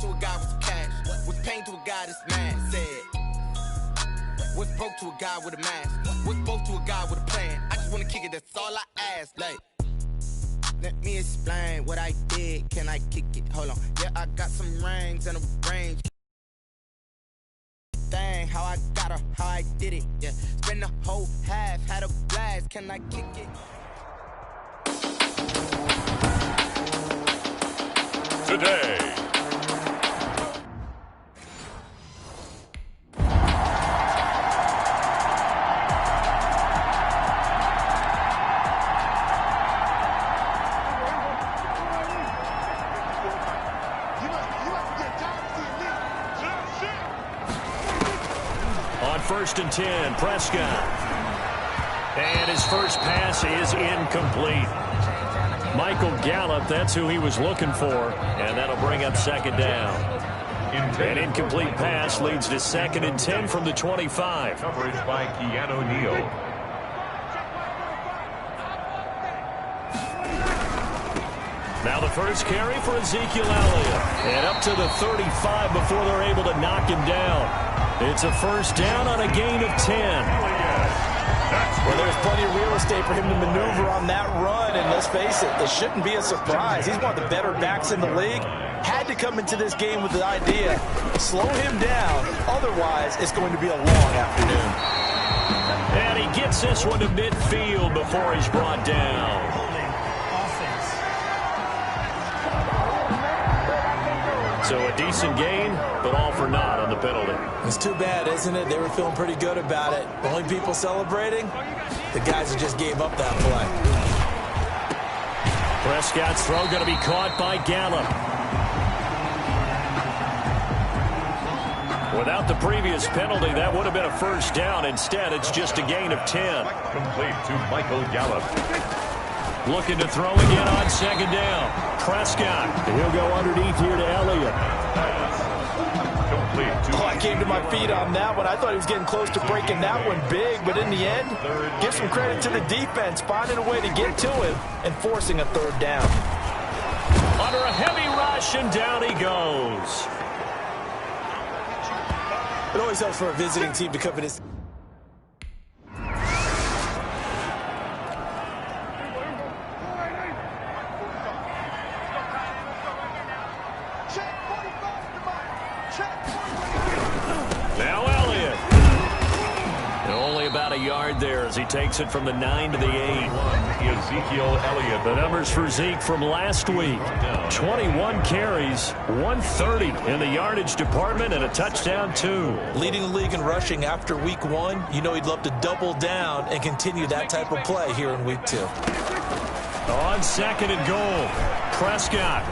to a guy with some cash. Was pain to a guy that's mad. Said, was broke to a guy with a mask. Was both to a guy with a plan. I just wanna kick it, that's all I ask. Like, let me explain what I did. Can I kick it? Hold on. Yeah, I got some rings and a range. Dang, how I got her, how I did it. Yeah, spend the whole half, had a blast. Can I kick it? Today. On 1st and 10, Prescott. And his first pass is incomplete. Michael Gallup, that's who he was looking for, and that'll bring up 2nd down. An incomplete pass leads to 2nd and 10 from the 25. Coverage by Keanu Neal. Now the first carry for Ezekiel Elliott. And up to the 35 before they're able to knock him down. It's a 1st down on a gain of 10. Well, there's plenty of real estate for him to maneuver on that run, and let's face it, it shouldn't be a surprise. He's one of the better backs in the league. Had to come into this game with the idea, slow him down, otherwise it's going to be a long afternoon. And he gets this one to midfield before he's brought down. So a decent gain, but all for naught on the penalty. It's too bad, isn't it? They were feeling pretty good about it. The only people celebrating, the guys that just gave up that play. Prescott's throw going to be caught by Gallup. Without the previous penalty, that would have been a 1st down. Instead, it's just a gain of 10. Complete to Michael Gallup. Looking to throw again on 2nd down. Prescott. He'll go underneath here to Elliott. I came to my feet on that one. I thought he was getting close to breaking that one big, but in the end, give some credit to the defense, finding a way to get to him and forcing a 3rd down. Under a heavy rush, and down he goes. It always helps for a visiting team to come in his... There as he takes it from the 9 to the 8. Ezekiel Elliott. The numbers for Zeke from last week. 21 carries, 130 in the yardage department, and a touchdown, 2. Leading the league in rushing after week 1. You know he'd love to double down and continue that type of play here in week 2. On 2nd and goal, Prescott.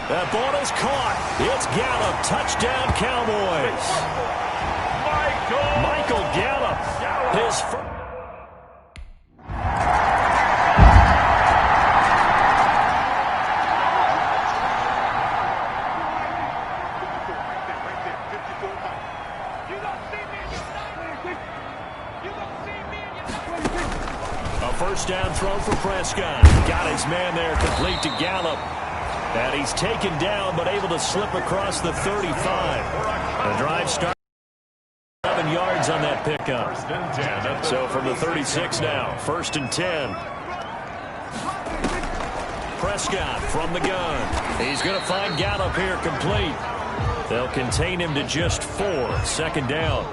That ball is caught. It's Gallup. Touchdown, Cowboys. Michael Gallup. His first. A 1st down throw for Prescott. Got his man there, complete to Gallup. And he's taken down, but able to slip across the 35. The drive starts. 7 yards on that pickup. So from the 36 now, 1st and 10. Prescott from the gun. He's going to find Gallup here complete. They'll contain him to just 4. 2nd down.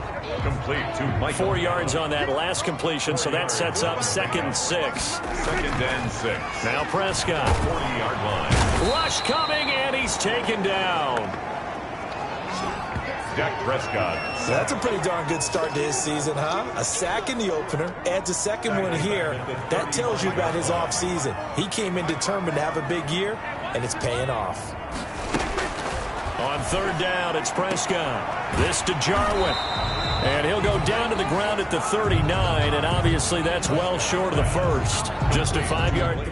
Complete to Michael. 4 yards on that last completion, so that sets up 2nd and 6. 2nd and 6. Now Prescott. 40-yard line. Rush coming, and he's taken down. Dak Prescott. That's a pretty darn good start to his season, huh? A sack in the opener, adds a 2nd one here. That tells you about his offseason. He came in determined to have a big year, and it's paying off. On 3rd down, it's Prescott. This to Jarwin. And he'll go down to the ground at the 39, and obviously that's well short of the 1st. Just a 5-yard.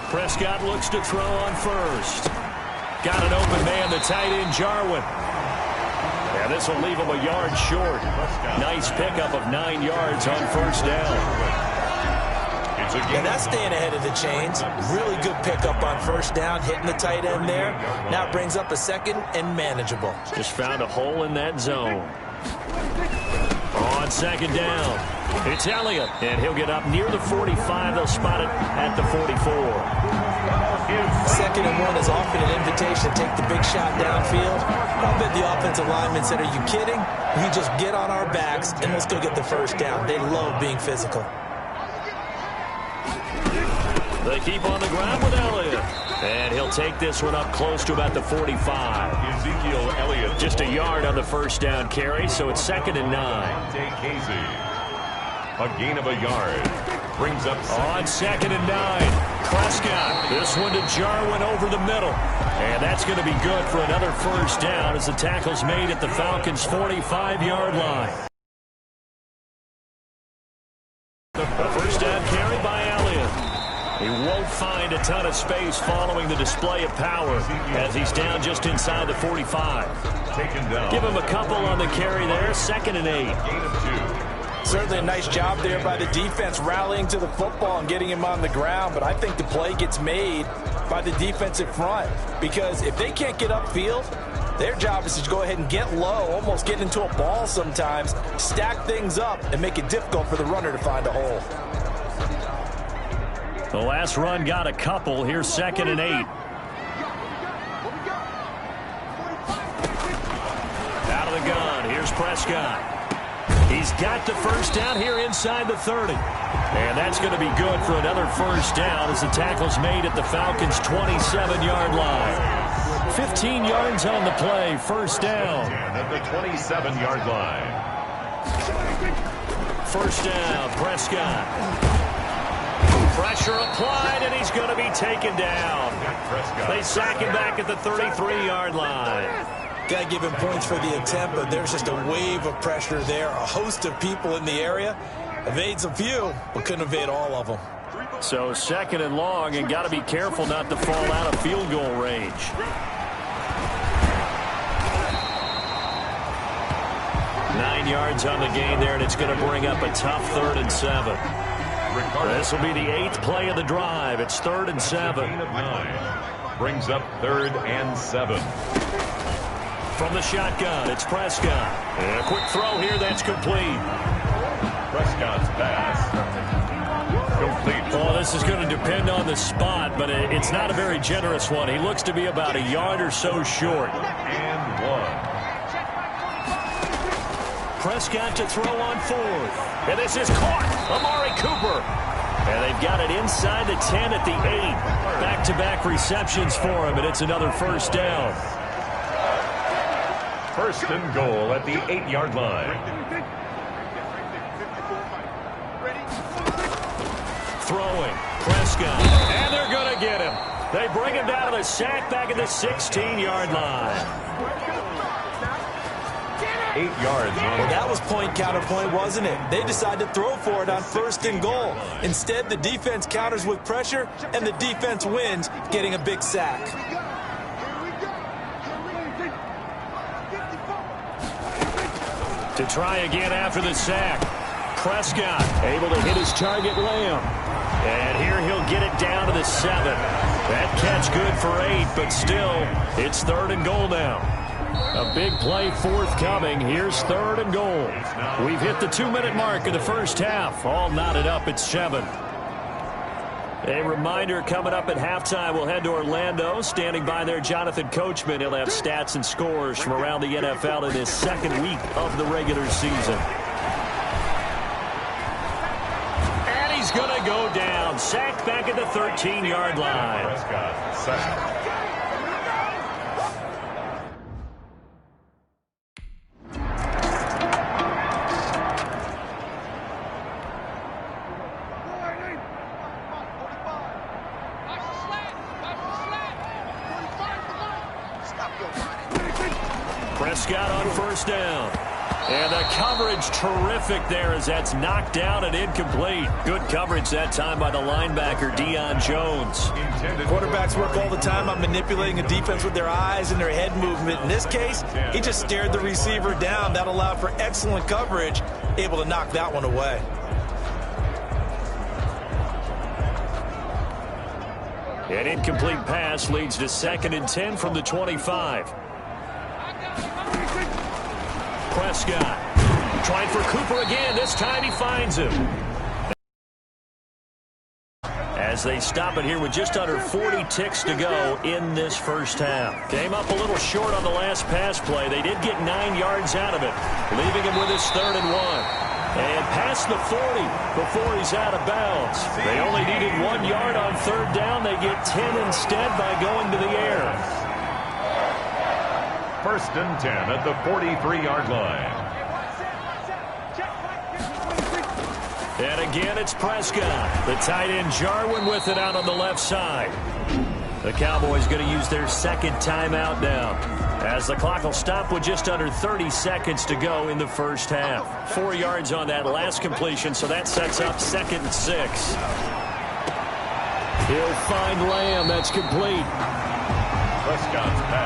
Prescott looks to throw on 1st. Got an open man, the tight end Jarwin. And this will leave him a yard short. Nice pickup of 9 yards on first down. And that's staying ahead of the chains. Really good pickup on first down, hitting the tight end there. Now it brings up a second and manageable. Just found a hole in that zone. On second down, it's Elliott, and he'll get up near the 45. They'll spot it at the 44. Second and 1 is often an invitation to take the big shot downfield. I bet the offensive lineman said, "Are you kidding? You just get on our backs and let's go get the first down." They love being physical. They keep on the ground with Elliott. And he'll take this one up close to about the 45. Ezekiel Elliott. Just a yard on the first down carry, so it's 2nd and 9. A gain of a yard. Brings up on 2nd and 9. Prescott. This one to Jarwin over the middle. And that's going to be good for another first down as the tackle's made at the Falcons' 45-yard line. The first down carry by Elliott. He won't find a ton of space following the display of power as he's down just inside the 45. Taken down. Give him a couple on the carry there. 2nd and 8. Gain of 2. Certainly a nice job there by the defense rallying to the football and getting him on the ground. But I think the play gets made by the defensive front because if they can't get upfield, their job is to go ahead and get low, almost get into a ball sometimes, stack things up, and make it difficult for the runner to find a hole. The last run got a couple. Here's 2nd and 8. Out of the gun. Here's Prescott. He's got the first down here inside the 30. And that's going to be good for another first down as the tackle's made at the Falcons' 27-yard line. 15 yards on the play. First down. At the 27-yard line. First down. Prescott. Pressure applied, and he's going to be taken down. They sack him back at the 33-yard line. Got to give him points for the attempt, but there's just a wave of pressure there. A host of people in the area. Evades a few, but couldn't evade all of them. So 2nd and long, and got to be careful not to fall out of field goal range. Nine yards on the gain there, and it's going to bring up a tough 3rd and 7. This will be the 8th play of the drive. It's 3rd and 7. Gain of 9. Brings up 3rd and 7. From the shotgun, it's Prescott. And a quick throw here, that's complete. Prescott's pass. Complete. Well, this is going to depend on the spot, but it's not a very generous one. He looks to be about a yard or so short. And 1. Prescott to throw on 4th. And this is caught. Amari Cooper. And they've got it inside the 10 at the 8. Back-to-back receptions for him, and it's another first down. 1st and goal at the 8-yard line. Throwing. Prescott. And they're going to get him. They bring him down to the sack back at the 16-yard line. 8 yards. Well, that was point counterpoint, wasn't it? They decided to throw for it on 1st and goal. Instead, the defense counters with pressure, and the defense wins, getting a big sack. To try again after the sack. Prescott able to hit his target Lamb. And here he'll get it down to the 7. That catch good for 8, but still, it's 3rd and goal now. A big play forthcoming. Here's 3rd and goal. We've hit the 2-minute mark of the first half. All knotted up at 7. A reminder coming up at halftime, we'll head to Orlando. Standing by there, Jonathan Coachman. He'll have stats and scores from around the NFL in this 2nd week of the regular season. And he's going to go down. Sacked back at the 13-yard line. Prescott, sack. Prescott on first down. And the coverage terrific there as that's knocked down and incomplete. Good coverage that time by the linebacker, Deion Jones. Quarterbacks work all the time on manipulating a defense with their eyes and their head movement. In this case, he just stared the receiver down. That allowed for excellent coverage, able to knock that one away. An incomplete pass leads to 2nd and 10 from the 25. Prescott trying for Cooper again. This time he finds him. As they stop it here with just under 40 ticks to go in this first half. Came up a little short on the last pass play. They did get 9 yards out of it, leaving him with his 3rd and 1. And past the 40 before he's out of bounds. They only needed 1 yard on 3rd down. They get 10 instead by going to the air. 1st and 10 at the 43-yard line. And again, it's Prescott. The tight end Jarwin with it out on the left side. The Cowboys going to use their 2nd timeout now, as the clock will stop with just under 30 seconds to go in the first half. 4 yards on that last completion, so that sets up 2nd and 6. He'll find Lamb. That's complete.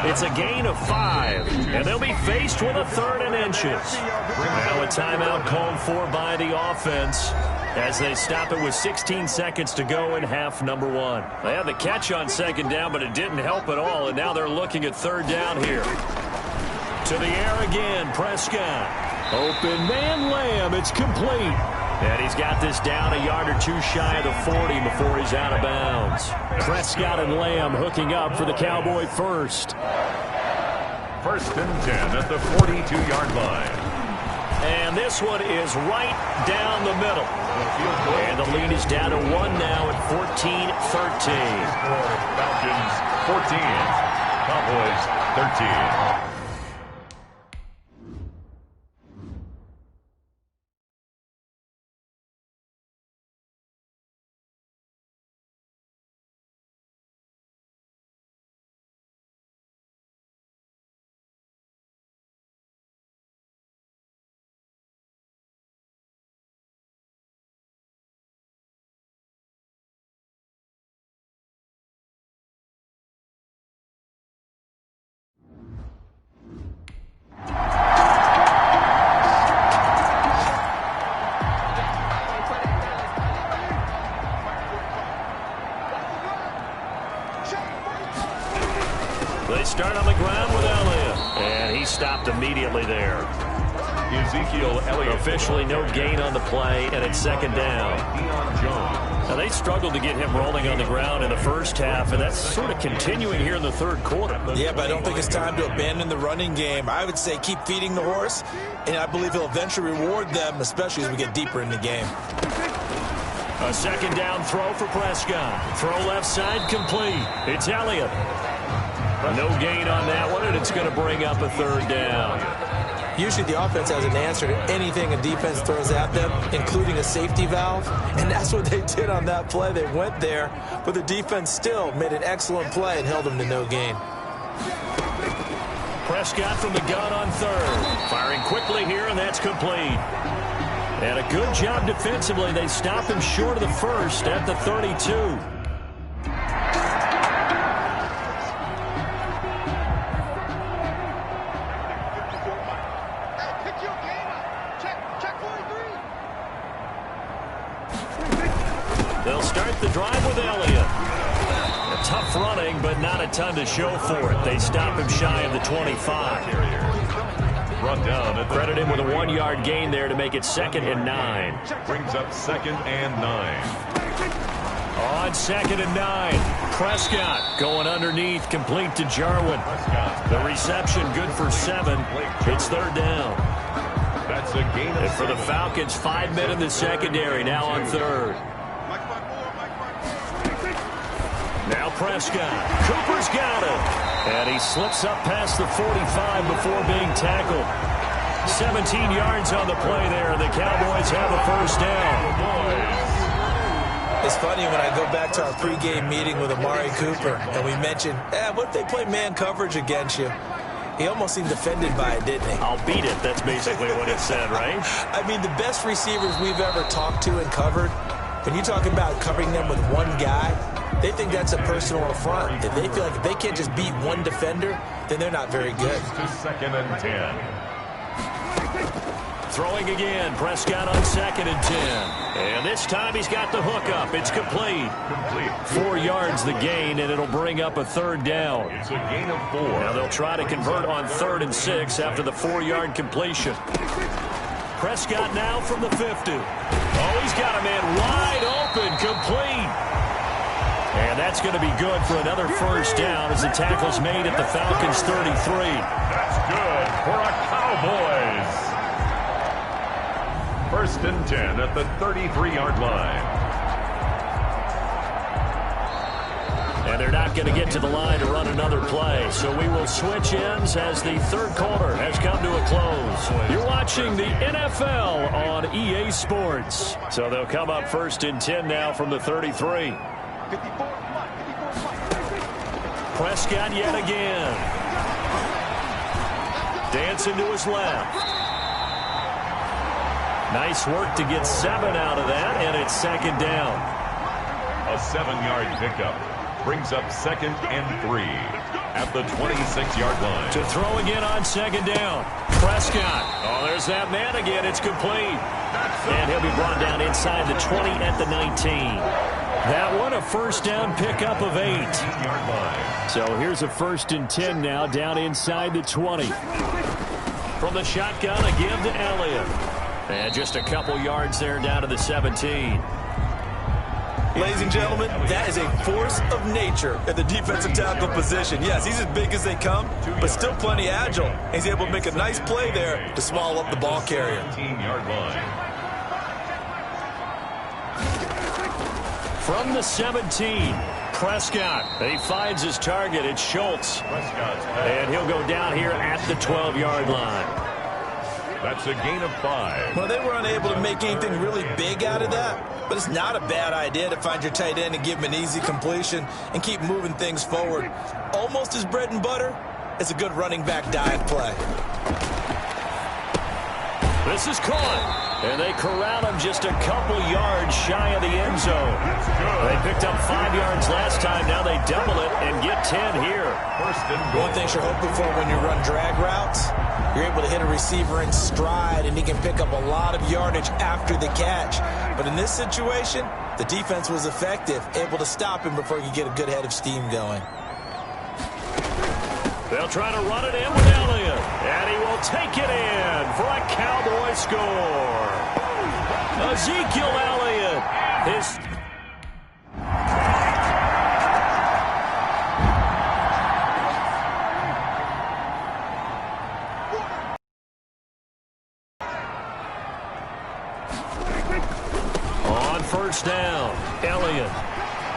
It's a gain of 5, and they'll be faced with a 3rd and inches. Now a timeout called for by the offense as they stop it with 16 seconds to go in half number 1. They had the catch on 2nd down, but it didn't help at all, and now they're looking at 3rd down here. To the air again, Prescott. Open man, Lamb. It's complete. And he's got this down a yard or 2 shy of the 40 before he's out of bounds. Prescott and Lamb hooking up for the Cowboy first. 1st and 10 at the 42-yard line. And this one is right down the middle. And the lead is down to 1 now at 14-13. Falcons 14, Cowboys 13. They start on the ground with Elliott, and he stopped immediately there. Ezekiel Elliott. Officially no gain on the play, and it's 2nd down. Now, they struggled to get him rolling on the ground in the first half, and that's sort of continuing here in the 3rd quarter. Yeah, but I don't think it's time to abandon the running game. I would say keep feeding the horse, and I believe he'll eventually reward them, especially as we get deeper in the game. A 2nd down throw for Prescott. Throw left side complete. It's Elliott. No gain on that one, and it's going to bring up a 3rd down. Usually the offense has an answer to anything a defense throws at them, including a safety valve, and that's what they did on that play. They went there, but the defense still made an excellent play and held them to no gain. Prescott from the gun on 3rd. Firing quickly here, and that's complete. And a good job defensively. They stop him short of the 1st at the 32. They'll start the drive with Elliott. Tough running, but not a ton to show for it. They stop him shy of the 25. Run down. Credit him with a 1-yard gain there to make it 2nd and 9. Brings up 2nd and 9. On 2nd and 9, Prescott going underneath, complete to Jarwin. The reception good for 7. It's 3rd down. That's a gain of 7. And for the Falcons, 5 men in the secondary, now on 3rd. Now Prescott. Cooper's got it. And he slips up past the 45 before being tackled. 17 yards on the play there, and the Cowboys have a 1st down. It's funny when I go back to our pregame meeting with Amari Cooper, and we mentioned, what if they play man coverage against you? He almost seemed offended by it, didn't he? I'll beat it. That's basically what it said, right? I mean, the best receivers we've ever talked to and covered, when you talk about covering them with one guy, they think that's a personal affront. If they feel like if they can't just beat one defender, then they're not very good. To 2nd and 10. Throwing again. Prescott on 2nd and 10. And this time he's got the hook up. It's complete. 4 yards the gain, and it'll bring up a 3rd down. It's a gain of 4. Now they'll try to convert on 3rd and 6 after the 4-yard completion. Prescott now from the 50. Oh, he's got a man wide open, complete. And that's going to be good for another 1st down as the tackle's made at the Falcons' 33. That's good for a Cowboys. 1st and 10 at the 33-yard line. And they're not going to get to the line to run another play. So we will switch ends as the 3rd quarter has come to a close. You're watching the NFL on EA Sports. So they'll come up 1st and 10 now from the 33. Prescott yet again. Dancing to his left. Nice work to get 7 out of that, and it's 2nd down. A 7-yard pickup brings up 2nd and 3 at the 26-yard line. To throw again on 2nd down. Prescott. Oh, there's that man again. It's complete. And he'll be brought down inside the 20 at the 19. That one a 1st down pickup of 8. So here's a 1st and 10 now down inside the 20. From the shotgun, a give to Elliott. And just a couple yards there down to the 17. Ladies and gentlemen, that is a force of nature at the defensive tackle position. Yes, he's as big as they come, but still plenty agile. He's able to make a nice play there to swallow up the ball carrier. 17-yard line. From the 17, Prescott. He finds his target. It's Schultz. And he'll go down here at the 12-yard line. That's a gain of 5. Well, they were unable to make anything really big out of that, but it's not a bad idea to find your tight end and give him an easy completion and keep moving things forward. Almost as bread and butter, it's a good running back dive play. This is caught. And they corral him just a couple yards shy of the end zone. They picked up 5 yards last time. Now they double it and get 10 here. One thing you're hoping for when you run drag routes, you're able to hit a receiver in stride, and he can pick up a lot of yardage after the catch. But in this situation, the defense was effective, able to stop him before he could get a good head of steam going. They'll try to run it in with Elliott. And he will take it in for a Cowboy score. Ezekiel Elliott. On 1st down, Elliott.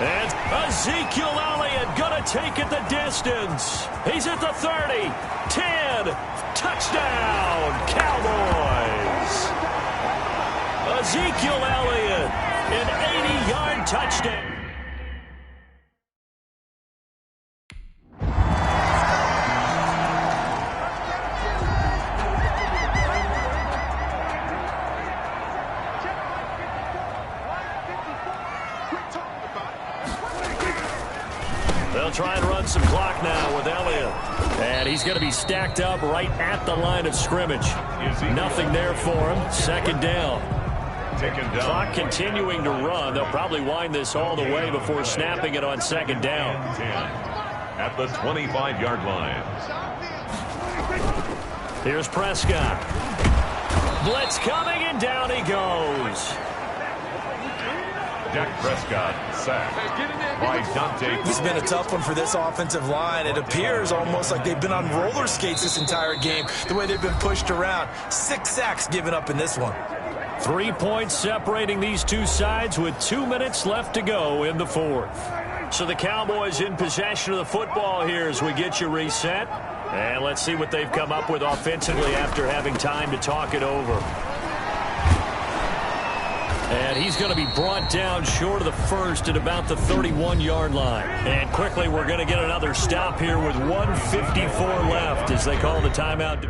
And Ezekiel Elliott going to take it the distance. He's at the 30, 10, touchdown, Cowboys. Ezekiel Elliott, an 80-yard touchdown. They'll try and run some clock now with Elliott. And he's going to be stacked up right at the line of scrimmage. Nothing there for him. 2nd down. Clock continuing to run. They'll probably wind this all the way before snapping it on 2nd down. At the 25-yard line. Here's Prescott. Blitz coming, and down he goes. Dak Prescott sacked by Dante. This has been a tough one for this offensive line. It appears almost like they've been on roller skates this entire game, the way they've been pushed around. 6 sacks given up in this one. 3 points separating these two sides with 2 minutes left to go in the 4th. So the Cowboys in possession of the football here as we get you reset. And let's see what they've come up with offensively after having time to talk it over. And he's going to be brought down short of the first at about the 31-yard line. And quickly, we're going to get another stop here with 1:54 left as they call the timeout.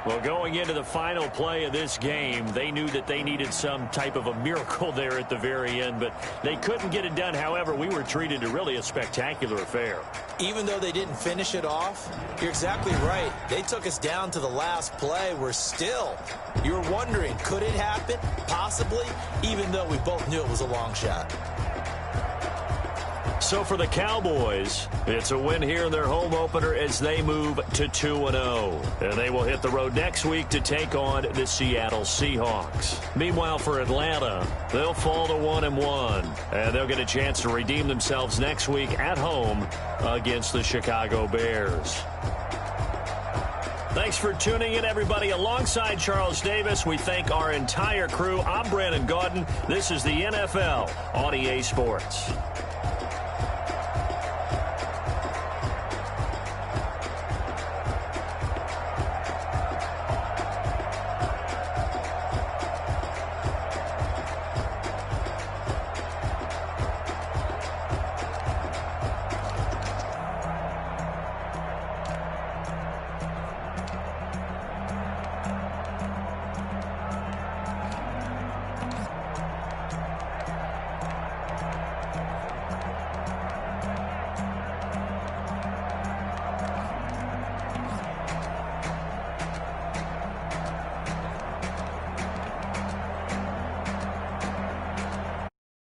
Well, going into the final play of this game, they knew that they needed some type of a miracle there at the very end, but they couldn't get it done. However, we were treated to really a spectacular affair. Even though they didn't finish it off, you're exactly right. They took us down to the last play. You're wondering, could it happen? Possibly, even though we both knew it was a long shot. So for the Cowboys, it's a win here in their home opener as they move to 2-0. And they will hit the road next week to take on the Seattle Seahawks. Meanwhile, for Atlanta, they'll fall to 1-1. And they'll get a chance to redeem themselves next week at home against the Chicago Bears. Thanks for tuning in, everybody. Alongside Charles Davis, we thank our entire crew. I'm Brandon Gaudin. This is the NFL on EA Sports.